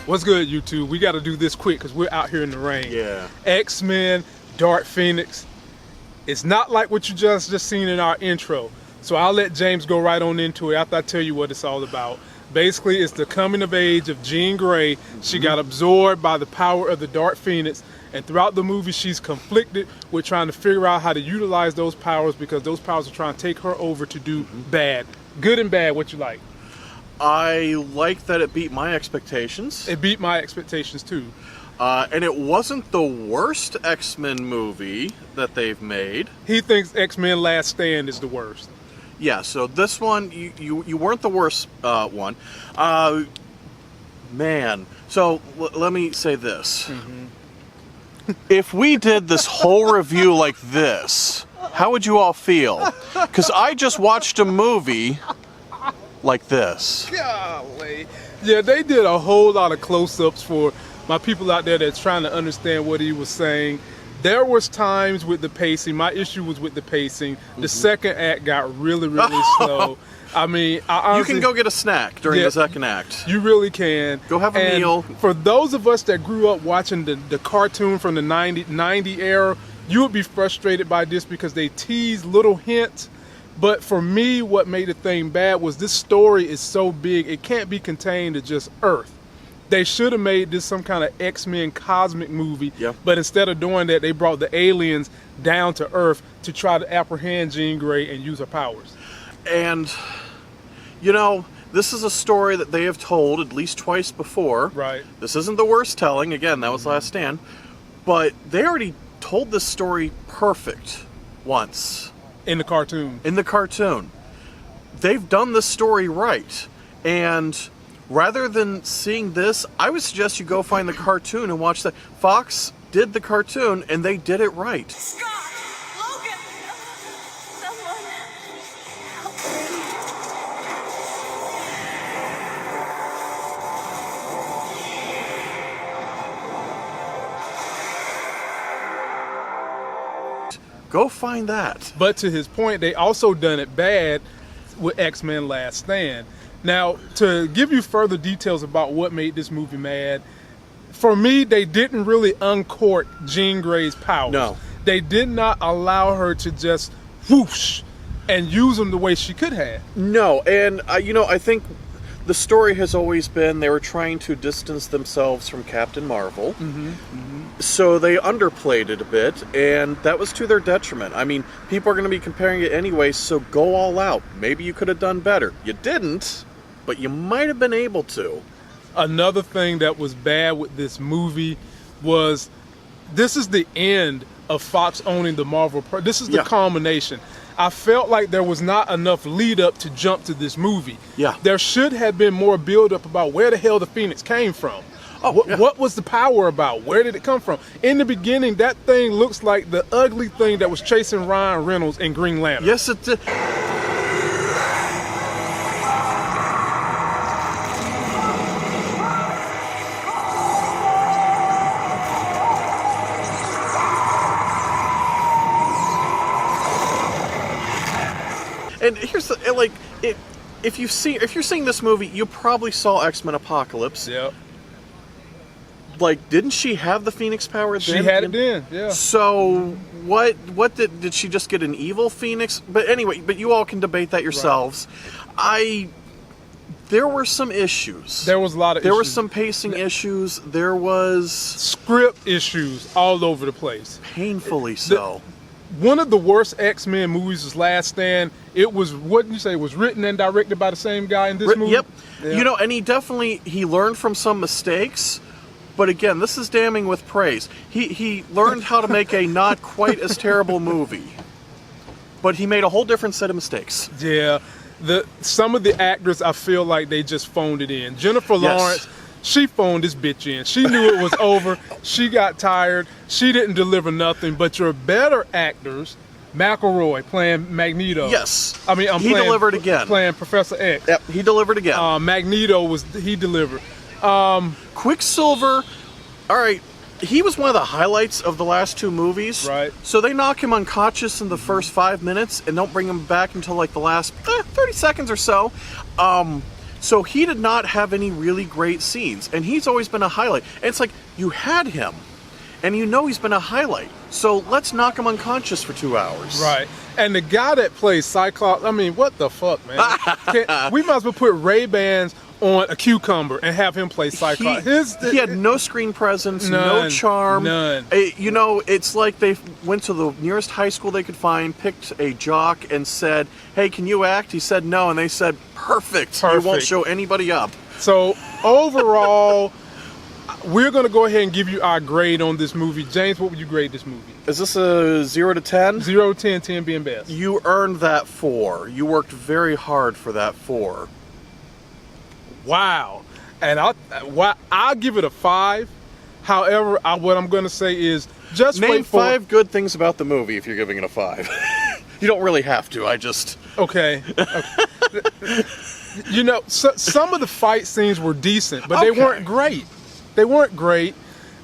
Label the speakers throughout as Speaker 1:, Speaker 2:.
Speaker 1: What's good, YouTube? We got to do this quick because we're out here in the rain.
Speaker 2: Yeah.
Speaker 1: X-Men, Dark Phoenix. It's not like what you just seen in our intro. So I'll let James go right on into it after I tell you what it's all about. Basically, it's the coming of age of Jean Grey. She got absorbed by the power of the Dark Phoenix. And throughout the movie, she's conflicted with trying to figure out how to utilize those powers because those powers are trying to take her over to do bad. Good and bad, what you like?
Speaker 2: I like that it beat my expectations.
Speaker 1: It beat my expectations too.
Speaker 2: And it wasn't the worst X-Men movie that they've made.
Speaker 1: He thinks X-Men Last Stand is the worst.
Speaker 2: Yeah, so this one, you weren't the worst one. Man, so let me say this. If we did this whole review like this, how would you all feel? Because I just watched a movie like this.
Speaker 1: Golly. Yeah, they did a whole lot of close-ups for my people out there that's trying to understand what he was saying. There was times with the pacing. My issue was with the pacing. The second act got really, really slow. I mean,
Speaker 2: you can go get a snack during the second act.
Speaker 1: You really can.
Speaker 2: Go have a meal.
Speaker 1: For those of us that grew up watching the cartoon from the 90 era, you would be frustrated by this because they tease little hints. But for me, what made the thing bad was this story is so big, it can't be contained to just Earth. They should have made this some kind of X-Men cosmic movie, but instead of doing that, they brought the aliens down to Earth to try to apprehend Jean Grey and use her powers.
Speaker 2: And, you know, this is a story that they have told at least twice before.
Speaker 1: Right.
Speaker 2: This isn't the worst telling. Again, that was Last Stand. But they already told this story perfect once.
Speaker 1: In the cartoon.
Speaker 2: In the cartoon. They've done this story right. And rather than seeing this, I would suggest you go find the cartoon and watch that. Fox did the cartoon, and they did it right.
Speaker 3: Scott! Logan! Someone help
Speaker 2: Go find that.
Speaker 1: But to his point, they also done it bad with X-Men Last Stand. Now, to give you further details about what made this movie mad, for me, they didn't really uncork Jean Grey's powers.
Speaker 2: No.
Speaker 1: They did not allow her to just whoosh and use them the way she could have.
Speaker 2: No, and you know, I think the story has always been they were trying to distance themselves from Captain Marvel. So they underplayed it a bit, and that was to their detriment. I mean, people are going to be comparing it anyway, so go all out. Maybe you could have done better. You didn't, but you might have been able to.
Speaker 1: Another thing that was bad with this movie was this is the end of Fox owning the Marvel. This is the culmination. I felt like there was not enough lead up to jump to this movie.
Speaker 2: Yeah.
Speaker 1: There should have been more build up about where the hell the Phoenix came from. What was the power about? Where did it come from? In the beginning, that thing looks like the ugly thing that was chasing Ryan Reynolds in Green Lantern.
Speaker 2: Yes, it did. And here's the, like, if you're seeing this movie, you probably saw X-Men Apocalypse.
Speaker 1: Yep.
Speaker 2: Like, didn't she have the Phoenix power then?
Speaker 1: She had it then, yeah.
Speaker 2: So what did she just get an evil Phoenix? But anyway, but you all can debate that yourselves. Right. There were some issues.
Speaker 1: There was a lot of issues.
Speaker 2: There were some pacing issues. There was
Speaker 1: script issues all over the place.
Speaker 2: Painfully so.
Speaker 1: One of the worst X-Men movies was Last Stand. It was, what did you say, it was written and directed by the same guy in this movie?
Speaker 2: Yep.
Speaker 1: Yeah.
Speaker 2: You know, and he learned from some mistakes. But again, this is damning with praise. He learned how to make a not quite as terrible movie. But he made a whole different set of mistakes.
Speaker 1: Yeah. Some of the actors, I feel like they just phoned it in. Jennifer Lawrence, she phoned this bitch in. She knew it was over. She got tired. She didn't deliver nothing. But your better actors, McElroy playing Magneto.
Speaker 2: Yes.
Speaker 1: I mean,
Speaker 2: he delivered again.
Speaker 1: Playing Professor X.
Speaker 2: Yep, he delivered again.
Speaker 1: Magneto, he delivered.
Speaker 2: Quicksilver, all right, he was one of the highlights of the last two movies.
Speaker 1: Right.
Speaker 2: So they knock him unconscious in the first 5 minutes and don't bring him back until like the last 30 seconds or so. So he did not have any really great scenes, and he's always been a highlight. And it's like, you had him, and you know he's been a highlight. So let's knock him unconscious for 2 hours.
Speaker 1: Right. And the guy that plays Cyclops, I mean, what the fuck, man? We might as well put Ray-Bans on a cucumber and have him play Cyclops.
Speaker 2: He had no screen presence, no charm.
Speaker 1: None.
Speaker 2: You know, it's like they went to the nearest high school they could find, picked a jock, and said, "Hey, can you act?" He said no, and they said, "Perfect. You won't show anybody up."
Speaker 1: So overall, we're going to go ahead and give you our grade on this movie. James, what would you grade this movie?
Speaker 2: Is this a 0 to 10?
Speaker 1: 0 to 10, 10 being best.
Speaker 2: You earned that 4. You worked very hard for that 4.
Speaker 1: Wow. And I'll give it a 5. However, what I'm going to say is just
Speaker 2: Name
Speaker 1: wait for
Speaker 2: 5 good things about the movie if you're giving it a 5. You don't really have to. I just...
Speaker 1: Okay. You know, some of the fight scenes were decent, but they weren't great. They weren't great.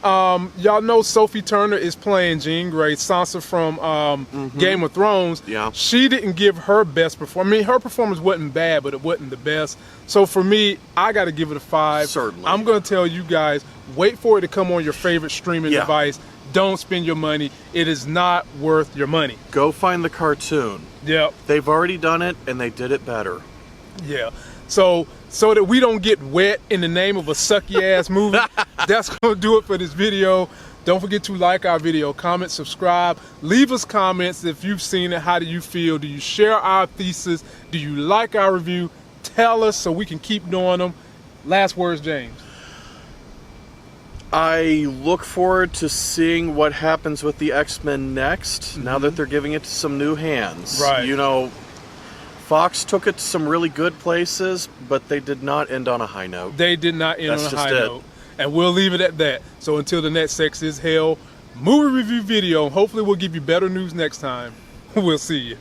Speaker 1: Y'all know Sophie Turner is playing Jean Grey, Sansa from Game of Thrones.
Speaker 2: Yeah.
Speaker 1: She didn't give her best performance. I mean, her performance wasn't bad, but it wasn't the best. So for me, I got to give it a 5.
Speaker 2: Certainly.
Speaker 1: I'm going to tell you guys, wait for it to come on your favorite streaming device. Don't spend your money. It is not worth your money.
Speaker 2: Go find the cartoon.
Speaker 1: Yep.
Speaker 2: They've already done it, and they did it better.
Speaker 1: Yeah. So that we don't get wet in the name of a sucky ass movie, that's going to do it for this video. Don't forget to like our video, comment, subscribe, leave us comments if you've seen it. How do you feel? Do you share our thesis? Do you like our review? Tell us so we can keep doing them. Last words, James.
Speaker 2: I look forward to seeing what happens with the X-Men next, now that they're giving it to some new hands.
Speaker 1: Right.
Speaker 2: You know, Fox took it to some really good places, but they did not end on a high note.
Speaker 1: They did not end
Speaker 2: That's
Speaker 1: on a
Speaker 2: just
Speaker 1: high
Speaker 2: it.
Speaker 1: note. And we'll leave it at that. So until the next Sex is Hell movie review video, hopefully we'll give you better news next time. We'll see you.